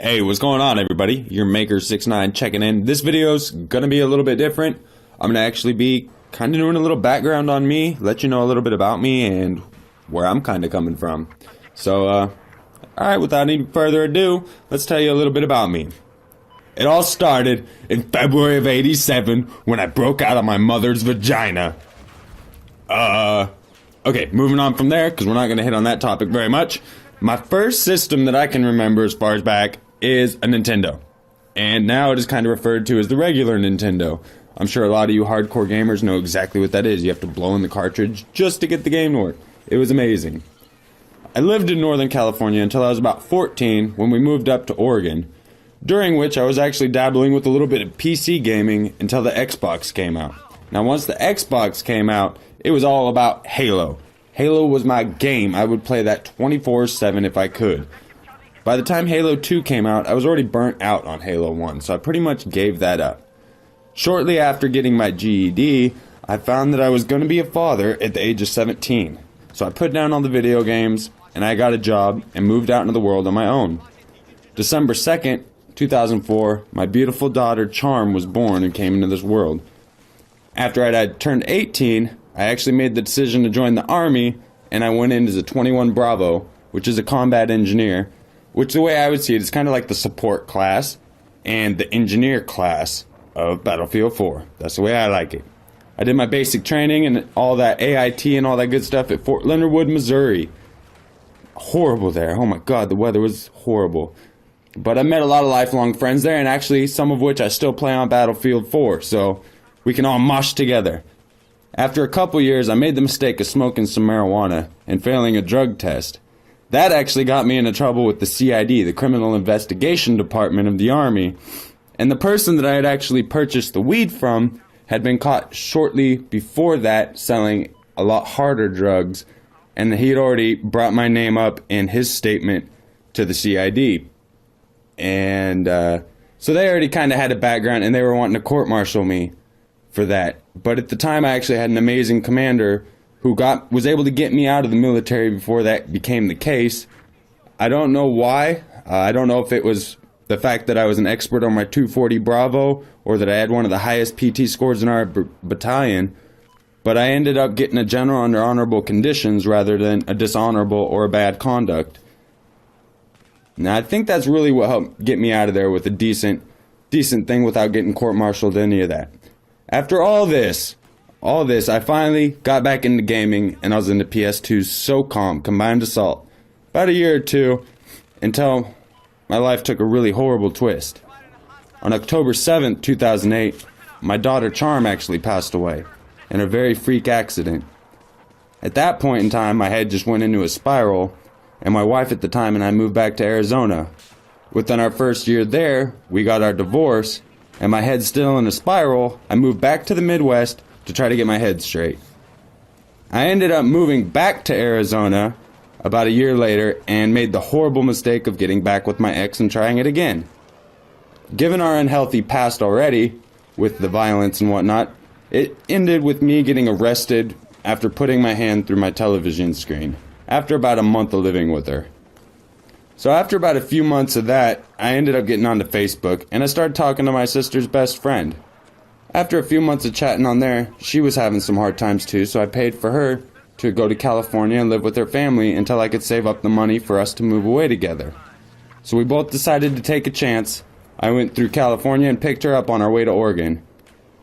Hey, what's going on, everybody? Your Maker69 checking in. This video's gonna be a little bit different. I'm gonna actually be kind of doing a little background on me, let you know a little bit about me and where I'm kind of coming from. So, alright, without any further ado, let's tell you a little bit about me. It all started in February of '87 when I broke out of my mother's vagina. Okay, moving on from there, because we're not gonna hit on that topic very much. My first system that I can remember as far as back is a Nintendo. And now it is kind of referred to as the regular Nintendo. I'm sure a lot of you hardcore gamers know exactly what that is. You have to blow in the cartridge just to get the game to work. It was amazing. I lived in Northern California until I was about 14 when we moved up to Oregon, during which I was actually dabbling with a little bit of PC gaming until the Xbox came out. Now once the Xbox came out, it was all about Halo. Halo was my game. I would play that 24/7 if I could. By the time Halo 2 came out, I was already burnt out on Halo 1, so I pretty much gave that up. Shortly after getting my GED, I found that I was going to be a father at the age of 17. So I put down all the video games, and I got a job and moved out into the world on my own. December 2nd, 2004, my beautiful daughter Charm was born and came into this world. After I had turned 18, I actually made the decision to join the Army, and I went in as a 21 Bravo, which is a combat engineer, which the way I would see it is kind of like the support class and the engineer class of Battlefield 4. That's the way I like it. I did my basic training and all that AIT and all that good stuff at Fort Leonard Wood, Missouri. Horrible there. Oh my God, the weather was horrible. But I met a lot of lifelong friends there, and actually some of which I still play on Battlefield 4, so we can all mosh together. After a couple years, I made the mistake of smoking some marijuana and failing a drug test. That actually got me into trouble with the CID, the Criminal Investigation Department of the Army, and the person that I had actually purchased the weed from had been caught shortly before that selling a lot harder drugs, and he had already brought my name up in his statement to the CID. And so they already kind of had a background, and they were wanting to court-martial me for that. But at the time, I actually had an amazing commander who was able to get me out of the military before that became the case. I don't know why. I don't know if it was the fact that I was an expert on my 240 Bravo or that I had one of the highest PT scores in our battalion, but I ended up getting a general under honorable conditions rather than a dishonorable or a bad conduct. Now, I think that's really what helped get me out of there with a decent thing without getting court-martialed, any of that. After all this, I finally got back into gaming, and I was into PS2's SOCOM, Combined Assault, about a year or two, until my life took a really horrible twist. On October 7th, 2008, my daughter Charm actually passed away in a very freak accident. At that point in time, my head just went into a spiral, and my wife at the time and I moved back to Arizona. Within our first year there, we got our divorce, and my head still in a spiral, I moved back to the Midwest to try to get my head straight. I ended up moving back to Arizona about a year later and made the horrible mistake of getting back with my ex and trying it again. Given our unhealthy past already, with the violence and whatnot, it ended with me getting arrested after putting my hand through my television screen, after about a month of living with her. So after about a few months of that, I ended up getting onto Facebook, and I started talking to my sister's best friend. After a few months of chatting on there, she was having some hard times too, so I paid for her to go to California and live with her family until I could save up the money for us to move away together. So we both decided to take a chance. I went through California and picked her up on our way to Oregon.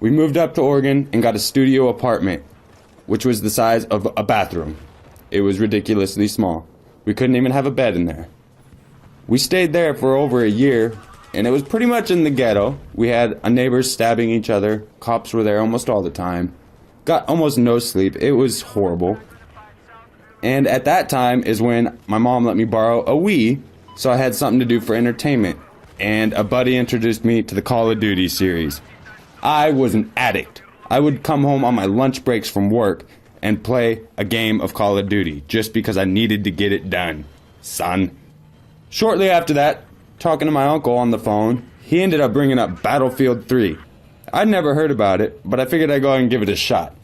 We moved up to Oregon and got a studio apartment, which was the size of a bathroom. It was ridiculously small. We couldn't even have a bed in there. We stayed there for over a year, and it was pretty much in the ghetto. We had neighbors stabbing each other. Cops were there almost all the time. Got almost no sleep. It was horrible. And at that time is when my mom let me borrow a Wii, so I had something to do for entertainment. And a buddy introduced me to the Call of Duty series. I was an addict. I would come home on my lunch breaks from work and play a game of Call of Duty just because I needed to get it done, son. Shortly after that, talking to my uncle on the phone, he ended up bringing up Battlefield 3. I'd never heard about it, but I figured I'd go ahead and give it a shot.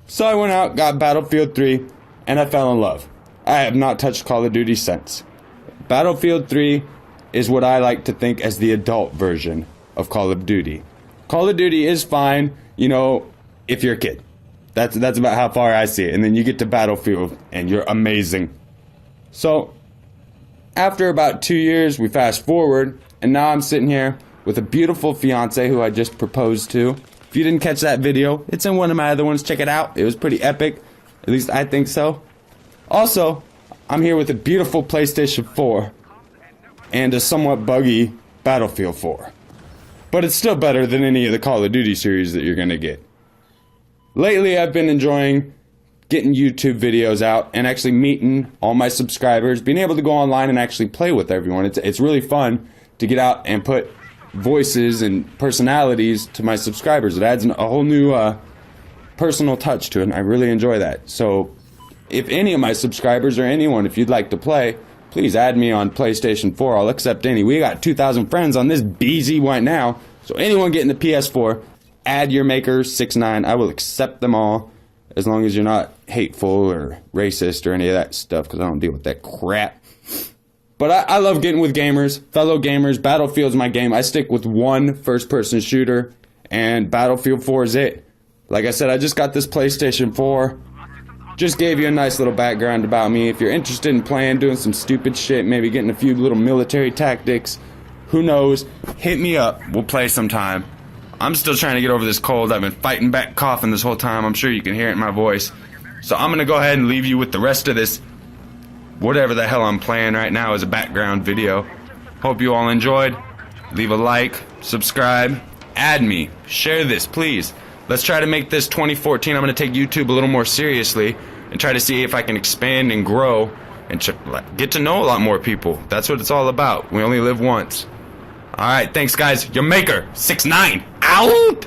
So I went out, got Battlefield 3, and I fell in love. I have not touched Call of Duty since. Battlefield 3 is what I like to think as the adult version of Call of Duty. Call of Duty is fine, you know, if you're a kid. That's about how far I see it. And then you get to Battlefield, and you're amazing. So, after about 2 years, we fast forward, and now I'm sitting here with a beautiful fiance who I just proposed to. If you didn't catch that video, it's in one of my other ones. Check it out. It was pretty epic. At least I think so. Also, I'm here with a beautiful PlayStation 4 and a somewhat buggy Battlefield 4. But it's still better than any of the Call of Duty series that you're going to get. Lately, I've been enjoying getting YouTube videos out and actually meeting all my subscribers, being able to go online and actually play with everyone. It's really fun to get out and put voices and personalities to my subscribers. It adds a whole new personal touch to it, and I really enjoy that. So if any of my subscribers or anyone, if you'd like to play, please add me on PlayStation 4. I'll accept any. We got 2,000 friends on this BZ right now. So anyone getting the PS4, add your maker 6ix9ine. I will accept them all, as long as you're not hateful or racist or any of that stuff, because I don't deal with that crap. But I love getting with gamers, fellow gamers. Battlefield's my game. I stick with one first-person shooter, and Battlefield 4 is it. Like I said, I just got this PlayStation 4. Just gave you a nice little background about me. If you're interested in playing, doing some stupid shit, maybe getting a few little military tactics, who knows, hit me up. We'll play sometime. I'm still trying to get over this cold. I've been fighting back coughing this whole time. I'm sure you can hear it in my voice. So I'm going to go ahead and leave you with the rest of this, whatever the hell I'm playing right now as a background video. Hope you all enjoyed. Leave a like, subscribe, add me, share this, please. Let's try to make this 2014. I'm going to take YouTube a little more seriously and try to see if I can expand and grow and get to know a lot more people. That's what it's all about. We only live once. Alright, thanks guys. Your maker, 6ix9ine, out!